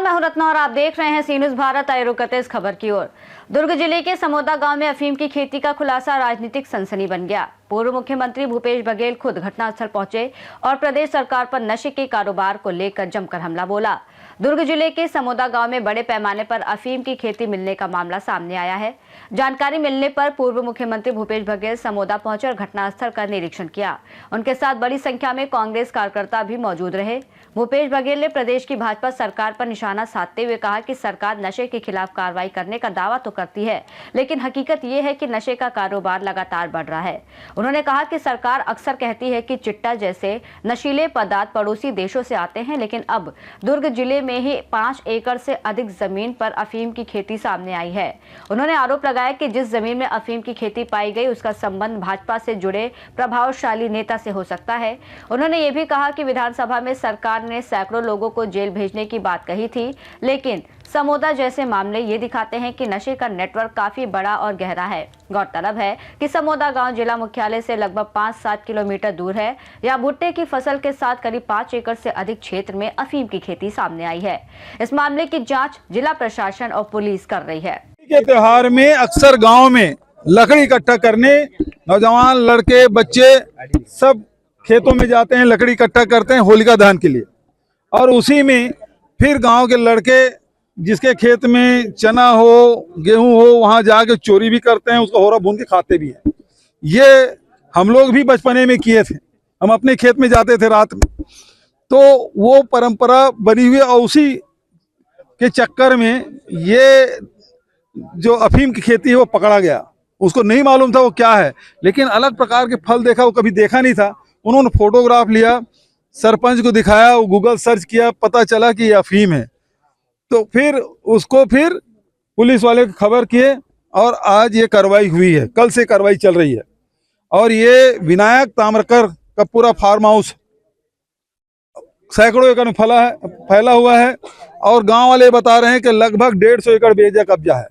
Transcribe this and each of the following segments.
मैं हूं रत्ना और आप देख रहे हैं सी न्यूज़ भारत। आए रुक करते इस खबर की ओर। दुर्ग जिले के समोदा गांव में अफीम की खेती का खुलासा राजनीतिक सनसनी बन गया। पूर्व मुख्यमंत्री भूपेश बघेल खुद घटनास्थल पहुंचे और प्रदेश सरकार पर नशे के कारोबार को लेकर जमकर हमला बोला। दुर्ग जिले के समोदा गांव में बड़े पैमाने पर अफीम की खेती मिलने का मामला सामने आया है। जानकारी मिलने पर पूर्व मुख्यमंत्री भूपेश बघेल समोदा पहुंचे और घटनास्थल का निरीक्षण किया। उनके साथ बड़ी संख्या में कांग्रेस कार्यकर्ता भी मौजूद रहे। भूपेश बघेल ने प्रदेश की भाजपा सरकार पर निशाना साधते हुए कहा कि सरकार नशे के खिलाफ कार्रवाई करने का दावा तो करती है, लेकिन हकीकत ये है कि नशे का कारोबार लगातार बढ़ रहा है। उन्होंने कहा कि सरकार अक्सर कहती है कि चिट्टा जैसे नशीले पदार्थ पड़ोसी देशों से आते हैं, लेकिन अब दुर्ग जिले में ही 5 एकड़ से अधिक जमीन पर अफीम की खेती सामने आई है। उन्होंने आरोप लगाया कि जिस जमीन में अफीम की खेती पाई गई उसका संबंध भाजपा से जुड़े प्रभावशाली नेता से हो सकता है। उन्होंने ये भी कहा कि विधानसभा में सरकार ने सैकड़ों लोगों को जेल भेजने की बात कही थी, लेकिन समोदा जैसे मामले ये दिखाते हैं कि नशे का नेटवर्क काफी बड़ा और गहरा है। गौरतलब है कि समोदा गांव जिला मुख्यालय से लगभग 5-7 किलोमीटर दूर है। यहाँ भुट्टे की फसल के साथ करीब 5 एकड़ से अधिक क्षेत्र में अफीम की खेती सामने आई है। इस मामले की जांच जिला प्रशासन और पुलिस कर रही है। के त्योहार में अक्सर गांव में लकड़ी इकट्ठा करने नौजवान लड़के बच्चे सब खेतों में जाते हैं, लकड़ी इकट्ठा करते हैं होलिका दहन के लिए, और उसी में फिर गांव के लड़के जिसके खेत में चना हो गेहूं हो वहां जाके चोरी भी करते हैं, उसको होरा भून के खाते भी हैं। ये हम लोग भी बचपने में किए थे। हम अपने खेत में जाते थे रात में, तो वो परंपरा बनी हुई और उसी के चक्कर में ये जो अफीम की खेती है वो पकड़ा गया। उसको नहीं मालूम था वो क्या है, लेकिन अलग प्रकार के फल देखा, वो कभी देखा नहीं था। उन्होंने फोटोग्राफ लिया, सरपंच को दिखाया, वो गूगल सर्च किया, पता चला कि ये अफीम है। तो फिर पुलिस वाले को खबर किए और आज ये कार्रवाई हुई है। कल से कार्रवाई चल रही है और ये विनायक ताम्रकर का पूरा फार्म हाउस सैकड़ों एकड़ में फैला हुआ है और गांव वाले बता रहे हैं कि लगभग 150 एकड़ बेजा कब्जा है।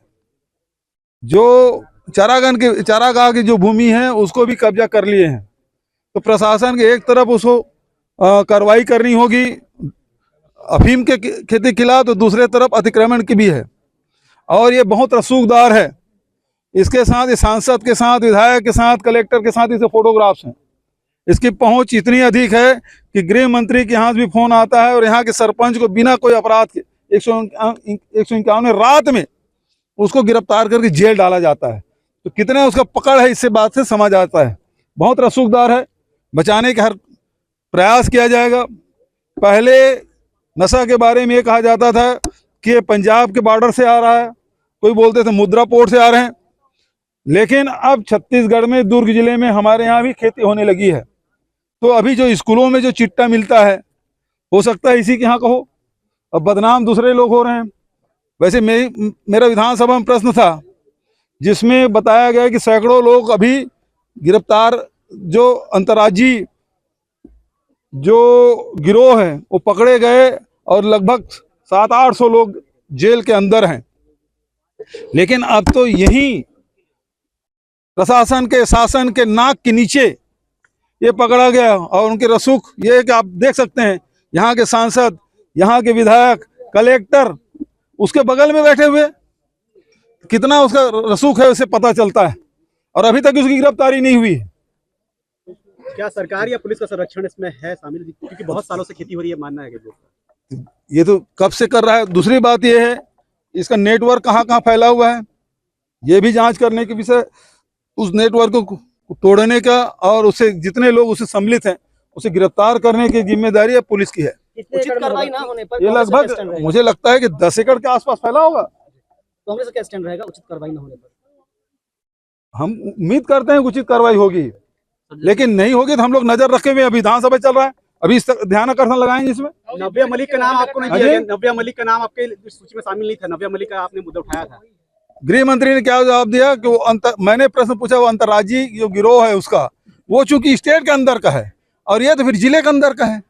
जो चारागाह की जो भूमि है उसको भी कब्जा कर लिए हैं। तो प्रशासन के एक तरफ उसको कार्रवाई करनी होगी अफीम के खेती के खिलाफ, तो दूसरे तरफ अतिक्रमण की भी है और ये बहुत रसूखदार है। इसके साथ सांसद के साथ, विधायक के साथ, कलेक्टर के साथ इसे फोटोग्राफ्स हैं। इसकी पहुंच इतनी अधिक है कि गृह मंत्री के यहाँ भी फोन आता है और यहाँ के सरपंच को बिना कोई अपराध के 151 रात में उसको गिरफ्तार करके जेल डाला जाता है। तो कितना उसका पकड़ है इससे बात से समझ आता है। बहुत रसूखदार है, बचाने का हर प्रयास किया जाएगा। पहले नशा के बारे में ये कहा जाता था कि ये पंजाब के बॉर्डर से आ रहा है, कोई बोलते थे मुद्रा पोर्ट से आ रहे हैं, लेकिन अब छत्तीसगढ़ में दुर्ग जिले में हमारे यहाँ भी खेती होने लगी है। तो अभी जो स्कूलों में जो चिट्टा मिलता है हो सकता है इसी के यहाँ का हो, अब बदनाम दूसरे लोग हो रहे हैं। वैसे मेरा विधानसभा में प्रश्न था जिसमें बताया गया कि सैकड़ों लोग अभी गिरफ्तार, जो अंतर्राज्यीय जो गिरोह है वो पकड़े गए और लगभग 700-800 लोग जेल के अंदर हैं। लेकिन अब तो यही प्रशासन के शासन के नाक के नीचे ये पकड़ा गया और उनके रसूख ये कि आप देख सकते हैं यहाँ के सांसद, यहाँ के विधायक, कलेक्टर उसके बगल में बैठे हुए, कितना उसका रसूख है उसे पता चलता है और अभी तक उसकी गिरफ्तारी नहीं हुई है। क्या सरकार या पुलिस का संरक्षण इसमें है शामिल, क्योंकि बहुत सालों से खेती हो रही है, मानना है कि ये तो कब से कर रहा है। दूसरी बात ये है इसका नेटवर्क कहाँ कहाँ फैला हुआ है, ये भी जांच करने के विषय, उस नेटवर्क को तोड़ने का और उसे जितने लोग उसे सम्मिलित हैं उसे गिरफ्तार करने की जिम्मेदारी है पुलिस की है। उचित कार्रवाई ना होने पर ये लगभग मुझे लगता है कि 10 एकड़ के आसपास फैला होगा। कांग्रेस का क्या स्टैंड रहेगा उचित कार्रवाई ना होने पर? हम उम्मीद करते हैं उचित कार्रवाई होगी, लेकिन नहीं होगी तो हम लोग नजर रखे हुए, अभी विधानसभा चल रहा है, अभी इस ध्यान आकर्षण लगाएंगे इसमें। नव्या मलिक का नाम आपको नहीं दिया गया? नव्या मलिक का नाम आपके सूची में शामिल नहीं था? नव्या मलिक का आपने मुद्दा उठाया था। गृह मंत्री ने क्या जवाब दिया कि वो मैंने प्रश्न पूछा, वो अंतर्राज्यीय जो गिरोह है उसका, वो चूंकि स्टेट के अंदर का है और ये तो फिर जिले के अंदर का है।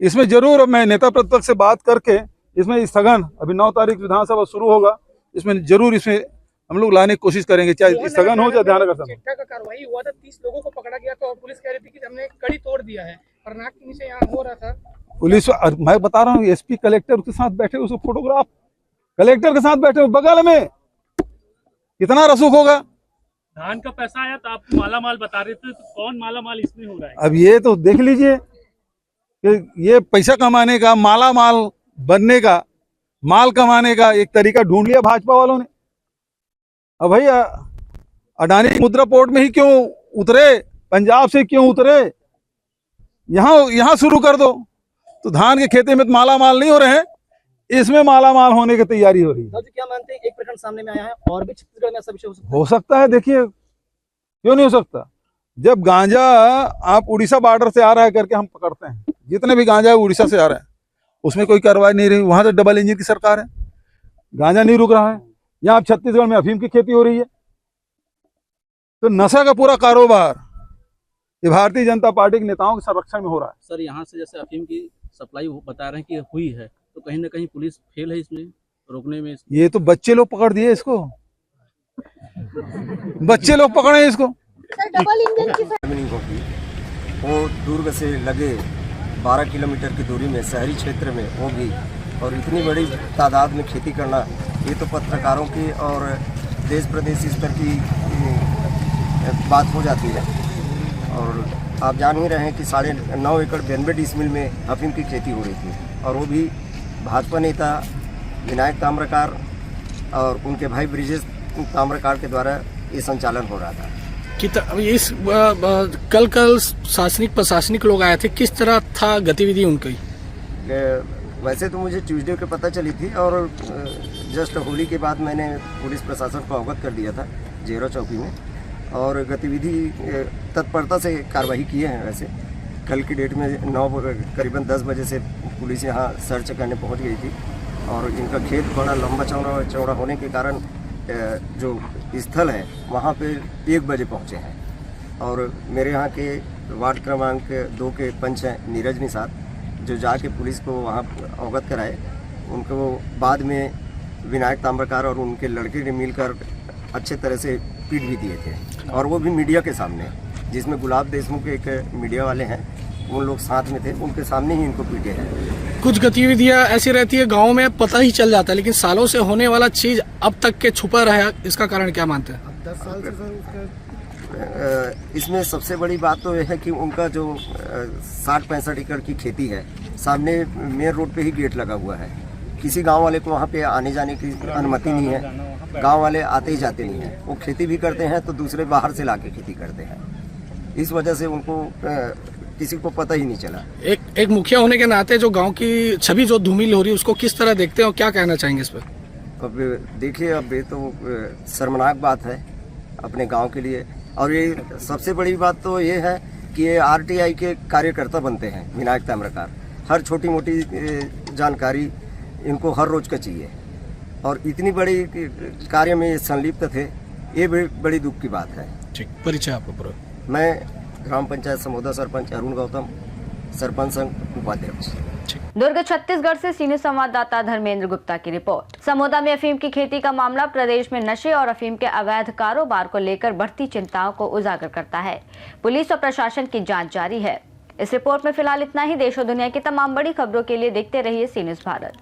इसमें जरूर मैं नेता प्रतिपक्ष से बात करके इसमें स्थगन, अभी 9 तारीख विधानसभा शुरू होगा, इसमें जरूर इसमें हम लोग लाने की कोशिश करेंगे, चाहे स्थगन हो चाहे ध्यान आकर्षण। चिट्टा का कार्रवाई हुआ था, 30 लोगों को पकड़ा गया था और पुलिस कह रही थी कि हमने कड़ी तोड़ दिया है, पर नाक के नीचे यहाँ हो रहा था। पुलिस मैं बता रहा हूँ एसपी कलेक्टर के साथ बैठे उसको फोटोग्राफ कलेक्टर के साथ बैठे बगल में कितना रसूख होगा। धान का पैसा आया तो आप माला माल बता रहे थे, तो कौन माला माल इसमें हो रहा है? अब ये तो देख लीजिए कि ये पैसा कमाने का माला माल बनने का माल कमाने का एक तरीका ढूंढ लिया भाजपा वालों ने। अब भाई अडानी मुद्रा पोर्ट में ही क्यों उतरे, पंजाब से क्यों उतरे, यहाँ शुरू कर दो। तो धान के खेती में तो माला माल नहीं हो रहे हैं, इसमें माला माल होने की तैयारी हो रही है। क्या मानते हैं एक प्रकरण सामने में आया है और भी छत्तीसगढ़ में ऐसा विषय हो सकता है, देखिए क्यों नहीं हो सकता। जब गांजा आप उड़ीसा बॉर्डर से आ रहा है करके हम पकड़ते हैं, जितने भी गांजा है उड़ीसा से आ रहे हैं, उसमें कोई कार्रवाई नहीं रही। वहां तो डबल इंजन की सरकार है, गांजा नहीं रुक रहा है। यहाँ छत्तीसगढ़ में अफीम की खेती हो रही है। तो नशा का पूरा कारोबार ये भारतीय जनता पार्टी के नेताओं के संरक्षण में हो रहा है। सर यहाँ से जैसे अफीम की सप्लाई बता रहे हैं कि हुई है, तो कहीं ना कहीं पुलिस फेल है इसमें रोकने में। ये तो बच्चे लोग पकड़ दिए इसको, बच्चे लोग पकड़े इसको। डबल इंजन की होगी वो दुर्ग से लगे 12 किलोमीटर की दूरी में शहरी क्षेत्र में होगी, और इतनी बड़ी तादाद में खेती करना ये तो पत्रकारों की और देश प्रदेश स्तर की बात हो जाती है। और आप जान ही रहे हैं कि 9.5 एकड़ 92 डिसमिल में अफीम की खेती हो रही थी, और वो भी भाजपा नेता विनायक ताम्रकार और उनके भाई ब्रिजेश ताम्रकार के द्वारा ये संचालन हो रहा था। इस कल शासनिक प्रशासनिक लोग आए थे, किस तरह था गतिविधि उनकी? वैसे तो मुझे ट्यूसडे को पता चली थी, और जस्ट होली के बाद मैंने पुलिस प्रशासन को अवगत कर दिया था जेरो चौकी में, और गतिविधि तत्परता से कार्रवाई किए हैं। वैसे कल की डेट में करीबन 10 बजे से पुलिस यहाँ सर्च करने पहुँच गई थी, और इनका खेत बड़ा लंबा चौड़ा होने के कारण जो स्थल है वहाँ पे 1 बजे पहुँचे हैं। और मेरे यहाँ के वार्ड क्रमांक 2 के पंच हैं नीरज निषाद, जो जाके पुलिस को वहाँ अवगत कराए। उनको बाद में विनायक ताम्रकार और उनके लड़के ने मिलकर अच्छे तरह से पीट भी दिए थे, और वो भी मीडिया के सामने, जिसमें गुलाब देशमुख एक मीडिया वाले हैं, उन लोग साथ में थे, उनके सामने ही इनको पीटे हैं। कुछ गतिविधियां ऐसी रहती है गांव में पता ही चल जाता है, लेकिन सालों से होने वाला चीज अब तक के छुपा रहा, इसका कारण क्या मानते हैं? 10 साल से इसमें सबसे बड़ी बात तो यह है कि उनका जो 60-65 एकड़ की खेती है, सामने मेन रोड पे ही गेट लगा हुआ है। किसी गांव वाले को वहाँ पे आने जाने की अनुमति नहीं है, गांव वाले आते ही जाते नहीं हैं। वो खेती भी करते हैं तो दूसरे बाहर से लाके खेती करते हैं, इस वजह से उनको किसी को पता ही नहीं चला। एक मुखिया होने के नाते जो गांव की छवि जो धूमिल हो रही है उसको किस तरह देखते हैं और क्या कहना चाहेंगे इस पर? अब देखिए, अब ये तो शर्मनाक बात है अपने गांव के लिए, और ये सबसे बड़ी बात तो ये है कि ये आरटीआई के कार्यकर्ता बनते हैं विनायक ताम्रकार। हर छोटी मोटी जानकारी इनको हर रोज का चाहिए, और इतनी बड़ी कार्य में संलिप्त थे, ये भी बड़ी दुख की बात है। ठीक, परिचय आपको पूरा? मैं ग्राम पंचायत समोदा सरपंच अरुण गौतम, सरपंच संघ उपाध्यक्ष। दुर्ग छत्तीसगढ़ से सीनियर संवाददाता धर्मेंद्र गुप्ता की रिपोर्ट। समोदा में अफीम की खेती का मामला प्रदेश में नशे और अफीम के अवैध कारोबार को लेकर बढ़ती चिंताओं को उजागर करता है। पुलिस और प्रशासन की जांच जारी है। इस रिपोर्ट में फिलहाल इतना ही। देश और दुनिया की तमाम बड़ी खबरों के लिए देखते रहिए सी न्यूज़ भारत।